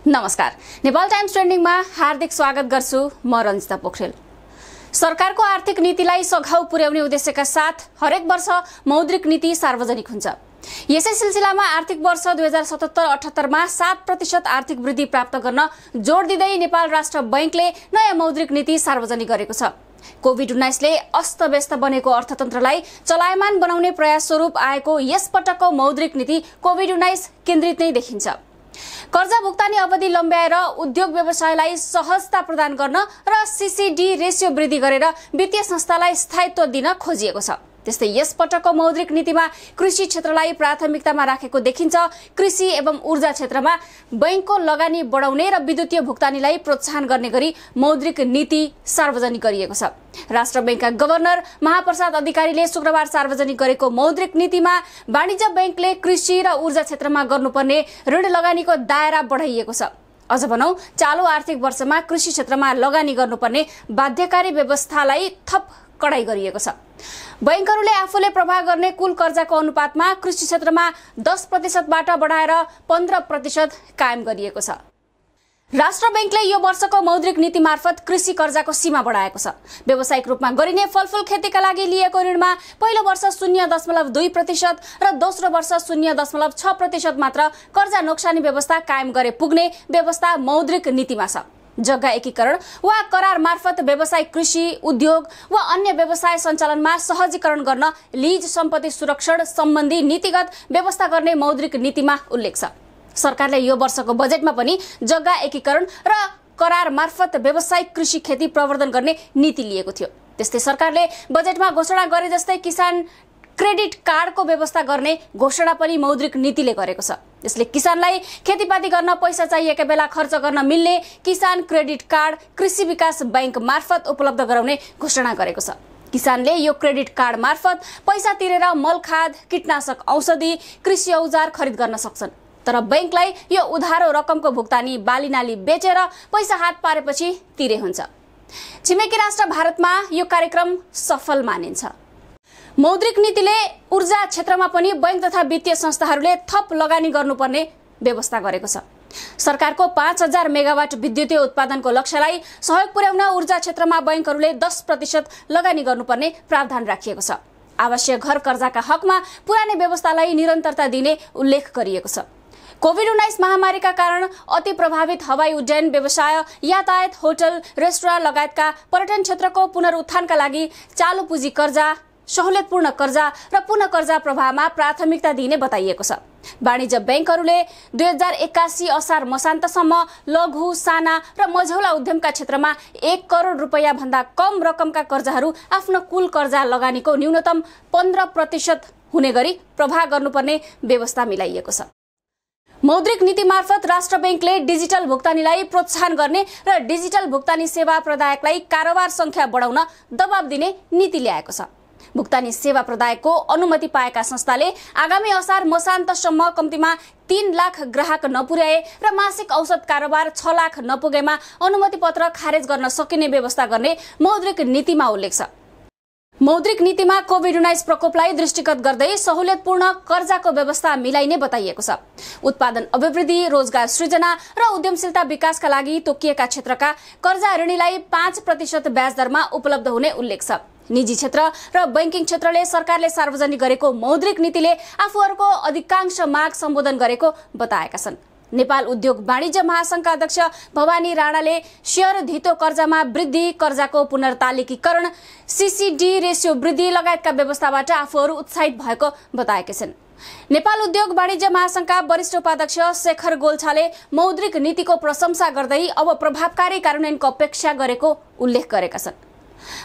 नमस्कार, नेपाल टाइम्स ट्रेन्डिङमा हार्दिक स्वागत गर्छु। म रञ्जिता पोखरेल। सरकारको आर्थिक नीतिलाई सघाउ पुर्याउने उद्देश्यका साथ हरेक वर्ष मौद्रिक नीति सार्वजनिक हुन्छ। यसै सिलसिलामा आर्थिक वर्ष 2077-78 मा 7% आर्थिक वृद्धि प्राप्त गर्न जोड दिँदै नेपाल राष्ट्र बैंकले नयाँ मौद्रिक नीति सार्वजनिक गरेको छ। कोभिड-19 ले अस्तव्यस्त बनेको अर्थतन्त्रलाई चलायमान बनाउने प्रयास स्वरूप आएको यस पटकको मौद्रिक नीति कोभिड-19 केन्द्रित नै देखिन्छ। कर्जा भुक्तानी अवधि लम्ब्याएर उद्योग व्यवसायलाई सहजता प्रदान गर्न र सीसीडी रेशियो वृद्धि गरेर वित्तीय संस्थालाई स्थायित्व दिन खोजिएको छ। त्यस्तै यस पटकको मौद्रिक नीतिमा कृषि क्षेत्रलाई प्राथमिकतामा राखेको देखिन्छ। कृषि एवं ऊर्जा क्षेत्रमा बैंकको लगानी बढाउने र विद्युतीय भुक्तानीलाई प्रोत्साहन गर्ने गरी मौद्रिक नीति सार्वजनिक गरिएको छ। राष्ट्र बैंकका गभर्नर महाप्रसाद अधिकारीले शुक्रबार सार्वजनिक गरेको मौद्रिक नीतिमा वाणिज्य बैंकले कृषि र ऊर्जा क्षेत्रमा गर्नुपर्ने ऋण लगानीको दायरा बढाइएको छ। अझ भनौं, चालू आर्थिक वर्षमा कृषि क्षेत्रमा लगानी गर्नुपर्ने बाध्यकारी व्यवस्थालाई थप कडाई गरिएको छ। बैंकहरूले आफूले प्रवाह गर्ने कुल कर्जाको अनुपातमा कृषि क्षेत्रमा 10% बाट बढाएर 15% कायम गरिएको छ। राष्ट्र बैंकले यो वर्षको मौद्रिक नीति मार्फत कृषि कर्जाको सीमा बढाएको छ। व्यावसायिक रूपमा गरिने फलफूल खेतीका लागि लिएको ऋणमा पहिलो वर्ष 0.2% र दोस्रो वर्ष 0.6% मात्र कर्जा नोक्सानी व्यवस्था कायम गरे पुग्ने व्यवस्था मौद्रिक नीतिमा छ। जग्गा एकीकरण वा करार मार्फत व्यावसायिक कृषि उद्योग वा अन्य व्यवसाय सञ्चालनमा सहजीकरण गर्न लीज सम्पत्ति सुरक्षण सम्बन्धी नीतिगत व्यवस्था गर्ने मौद्रिक नीतिमा उल्लेख छ। सरकारले यो वर्षको बजेटमा पनि जग्गा एकीकरण र करार मार्फत व्यावसायिक कृषि खेती प्रवर्धन गर्ने नीति लिएको थियो। त्यस्तै सरकारले बजेटमा घोषणा गरे जस्तै किसान क्रेडिट कार्डको व्यवस्था गर्ने घोषणा पनि मौद्रिक नीतिले गरेको छ। यसले किसानलाई खेतीपाती गर्न पैसा चाहिएका बेला खर्च गर्न मिल्ने किसान क्रेडिट कार्ड कृषि विकास बैंक मार्फत उपलब्ध गराउने घोषणा गरेको छ। किसानले यो क्रेडिट कार्ड मार्फत पैसा तिरेर मल खाद, कीटनाशक औषधि, कृषि औजार खरिद गर्न सक्छन्। तर बैंकलाई यो उधारो रकमको भुक्तानी बालीनाली बेचेर पैसा हात पारेपछि तिरे हुन्छ। छिमेकी राष्ट्र भारतमा यो कार्यक्रम सफल मानिन्छ। मौद्रिक नीतिले ऊर्जा क्षेत्रमा पनि बैंक तथा वित्तीय संस्थाहरूले थप लगानी गर्नुपर्ने व्यवस्था गरेको छ। सरकारको 5000 मेगावाट विद्युतीय उत्पादनको लक्ष्यलाई सहयोग पुर्याउन ऊर्जा क्षेत्रमा बैंकहरूले 10% लगानी गर्नुपर्ने प्रावधान राखिएको छ। आवश्यक घर कर्जाका हकमा पुरानै व्यवस्थालाई निरन्तरता दिने उल्लेख गरिएको छ। कोभिड-19 महामारीका कारण अति प्रभावित हवाई उड्डयन व्यवसाय, यातायात, होटल, रेस्टुराँ लगायतका पर्यटन क्षेत्रको पुनरुत्थानका लागि चालू पुँजी कर्जा, सहुलियतपूर्ण कर्जा र पुनः कर्जा प्रवाहमा प्राथमिकता दिने बताइएको छ। वाणिज्य बैंकहरूले 2081 असार मसान्तसम्म लघु, साना र मझौला उद्यमका क्षेत्रमा 1 करोड रुपैयाँ भन्दा कम रकमका कर्जाहरू आफ्नो कुल कर्जा लगानीको न्यूनतम 15% हुने गरी प्रवाह गर्नुपर्ने व्यवस्था मिलाइएको छ। मौद्रिक नीति मार्फत राष्ट्र बैंकले डिजिटल भुक्तानीलाई प्रोत्साहन गर्ने र डिजिटल भुक्तानी सेवा प्रदायकलाई कारोबार संख्या बढाउन दबाब दिने नीति ल्याएको छ। भुक्तानी सेवा प्रदायकको अनुमति पाएका संस्थाले आगामी असार मसान्तसम्म कम्तीमा 3 लाख ग्राहक नपुर्याए र मासिक औसत कारोबार 6 लाख नपुगेमा अनुमति पत्र खारेज गर्न सकिने व्यवस्था गर्ने मौद्रिक नीतिमा उल्लेख छ। मौद्रिक नीतिमा कोभिड-19 प्रकोपलाई दृष्टिगत गर्दै सहुलियतपूर्ण कर्जाको व्यवस्था मिलाइने बताइएको छ। उत्पादन अभिवृद्धि, रोजगार सृजना र उद्यमशीलता विकासका लागि तोकिएका क्षेत्रका कर्जा ऋणीलाई 5% ब्याज दरमा उपलब्ध हुने उल्लेख छ। निजी क्षेत्र र बैंकिङ क्षेत्रले सरकारले सार्वजनिक गरेको मौद्रिक नीतिले आफूहरूको अधिकांश माग सम्बोधन गरेको बताएका छन्। नेपाल उद्योग वाणिज्य महासंघका अध्यक्ष भवानी राणाले शेयर धितो कर्जामा वृद्धि, कर्जाको पुनर्तालिकीकरण, सीसीडी रेशियो वृद्धि लगायतका व्यवस्थाबाट आफूहरू उत्साहित भएको बताएका छन्। नेपाल उद्योग वाणिज्य महासंघका वरिष्ठ उपाध्यक्ष शेखर गोल्छाले मौद्रिक नीतिको प्रशंसा गर्दै अब प्रभावकारी कार्यान्वयनको अपेक्षा गरेको उल्लेख गरेका छन्।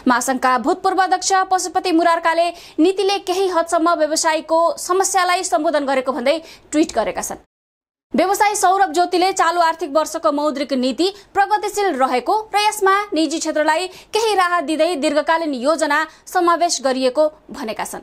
महासंघका भूतपूर्व अध्यक्ष पशुपति मुरारकाले नीतिले केही हदसम्म व्यवसायीको समस्यालाई सम्बोधन गरेको भन्दै ट्वीट गरेका छन्। व्यवसायी सौरभ ज्योतिले चालू आर्थिक वर्षको मौद्रिक नीति प्रगतिशील रहेको र यसमा निजी क्षेत्रलाई केही राहत दिँदै दीर्घकालीन योजना समावेश गरिएको भनेका छन्।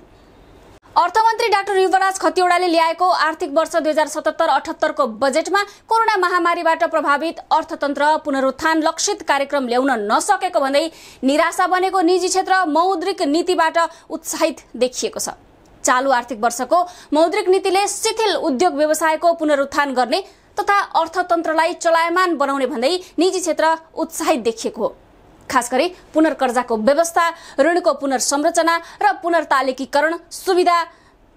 अर्थमन्त्री डाक्टर युवराज खतिवड़ाले ल्याएको आर्थिक वर्ष 2077-78 को बजेटमा कोरोना महामारीबाट प्रभावित अर्थतन्त्र पुनरुत्थान लक्षित कार्यक्रम ल्याउन नसकेको भन्दै निराशा बनेको निजी क्षेत्र मौद्रिक नीतिबाट उत्साहित देखिएको छ। चालू आर्थिक वर्षको मौद्रिक नीतिले शिथिल उद्योग व्यवसायको पुनरुत्थान गर्ने तथा अर्थतन्त्रलाई चलायमान बनाउने भन्दै निजी क्षेत्र उत्साहित देखिएको हो। खास गरी पुनर्कर्जाको व्यवस्था, ऋणको पुनर्संरचना र पुनर्तालिकीकरण सुविधा,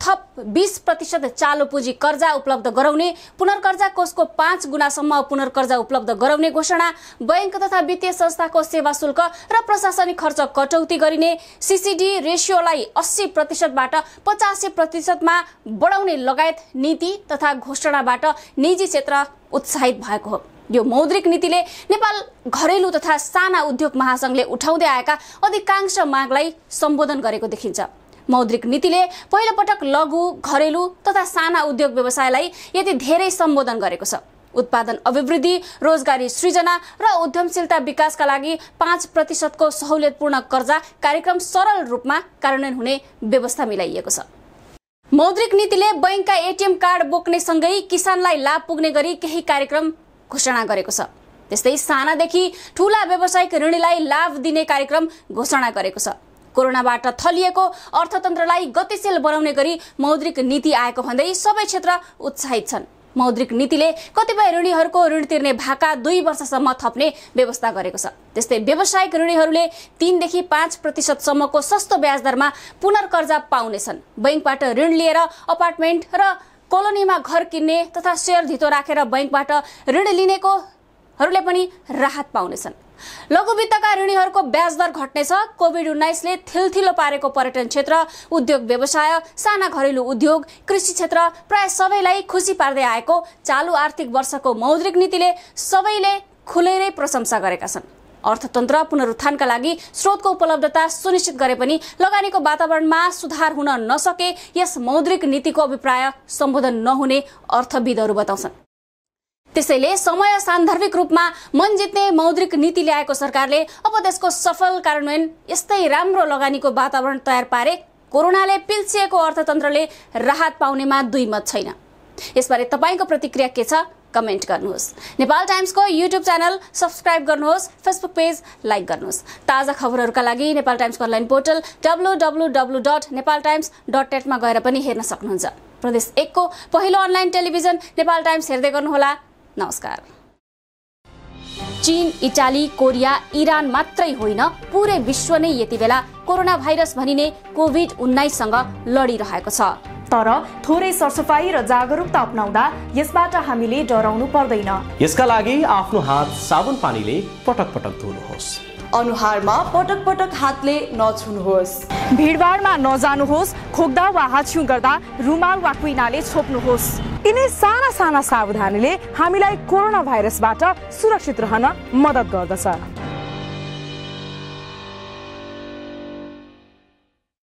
थप 20% चालु पुँजी कर्जा उपलब्ध गराउने, पुनर्कर्जा कोषको 5 गुणासम्म पुनर्कर्जा उपलब्ध गराउने घोषणा, बैंक तथा वित्तीय संस्थाको सेवा शुल्क र प्रशासनिक खर्च कटौती गरिने, सीसीडी रेशियोलाई 80% बाट 85% मा बढाउने लगायत नीति तथा घोषणाबाट निजी क्षेत्र उत्साहित भएको हो। यो मौद्रिक नीतिले नेपाल घरेलु तथा साना उद्योग महासंघले उठाउँदै आएका अधिकांश मागलाई सम्बोधन गरेको देखिन्छ। मौद्रिक नीतिले पहिलो पटक लघु, घरेलु तथा साना उद्योग व्यवसायलाई यति धेरै सम्बोधन गरेको छ। उत्पादन अभिवृद्धि, रोजगारी सृजना र उद्यमशीलता विकासका लागि 5% को सहुलियतपूर्ण कर्जा कार्यक्रम सरल रूपमा कार्यान्वयन हुने व्यवस्था मिलाइएको छ। मौद्रिक नीतिले बैंकका एटीएम कार्ड बोक्ने सँगै किसानलाई लाभ पुग्ने गरी केही कार्यक्रम घोषणा गरेको छ। त्यस्तै सानादेखि ठूला व्यावसायिक ऋणीलाई लाभ दिने कार्यक्रम घोषणा गरेको छ। कोरोनाबाट थलिएको अर्थतन्त्रलाई गतिशील बनाउने गरी मौद्रिक नीति आएको भन्दै सबै क्षेत्र उत्साहित छन्। मौद्रिक नीतिले कतिपय ऋणीहरूको ऋण तिर्ने भाका 2 वर्षसम्म थप्ने व्यवस्था गरेको छ। त्यस्तै व्यावसायिक ऋणीहरूले 3 देखि 5% सम्मको सस्तो ब्याज दरमा पुनर्कर्जा पाउनेछन्। बैंकबाट ऋण लिएर अपार्टमेन्ट र कोलोनीमा घर किन्ने तथा शेयर धितो राखेर बैंकबाट ऋण लिनेकोहरूले पनि राहत पाउनेछन्। लघु वित्तका ऋणीहरूको ब्याज दर घट्नेछ। कोभिड-19 ले थिलथिलो पारेको पर्यटन क्षेत्र, उद्योग व्यवसाय, साना घरेलु उद्योग, कृषि क्षेत्र प्राय सबैलाई खुसी पार्दै आएको चालु आर्थिक वर्षको मौद्रिक नीतिले सबैले खुलेरै प्रशंसा गरेका छन्। अर्थतन्त्र पुनरुत्थानका लागि स्रोतको उपलब्धता सुनिश्चित गरे पनि लगानीको वातावरणमा सुधार हुन नसके यस मौद्रिक नीतिको अभिप्राय सम्बोधन नहुने अर्थविदहरू बताउँछन्। त्यसैले समय सान्दर्भिक रूपमा मन जित्ने मौद्रिक नीति ल्याएको सरकारले अब त्यसको सफल कार्यान्वयन यस्तै राम्रो लगानीको वातावरण तयार पारे कोरोनाले पिल्सिएको अर्थतन्त्रले राहत पाउनेमा दुई मत छैन। यसबारे तपाईको प्रतिक्रिया के छ? कमेन्ट गर्नुहोस्। नेपाल टाइम्सको युट्युब च्यानल सब्स्क्राइब गर्नुहोस्, फेसबुक पेज लाइक गर्नुहोस्। ताजा खबरहरूका लागि नेपाल टाइम्सको अनलाइन पोर्टल www.nepaltimes.net मा गएर पनि हेर्न सक्नुहुन्छ। प्रदेश 1 को पहिलो अनलाइन टेलिभिजन नेपाल टाइम्स हेर्दै गर्नुहोला। नमस्कार। चीन, इटाली, कोरिया, इरान मात्रै होइन पूरै विश्व नै यति बेला कोरोना भाइरस भनिने कोभिड-19 सँग लडिरहेको छ। तर थोरै सरसफाई र जागरुकता अपनाउँदा यसबाट हामीले डराउनु पर्दैन। यसका लागि आफ्नो हात साबुन पानीले पटक पटक धुनुहोस्। अनुहारमा पटक पटक हातले नछुनुहोस्। भिडभाडमा नजानुहोस्। खोक्दा वा हाछ्यु गर्दा रुमाल वा कुइनाले छोप्नुहोस्। यिनै साना साना सावधानीले हामीलाई कोरोना भाइरसबाट सुरक्षित रहन मद्दत गर्दछ।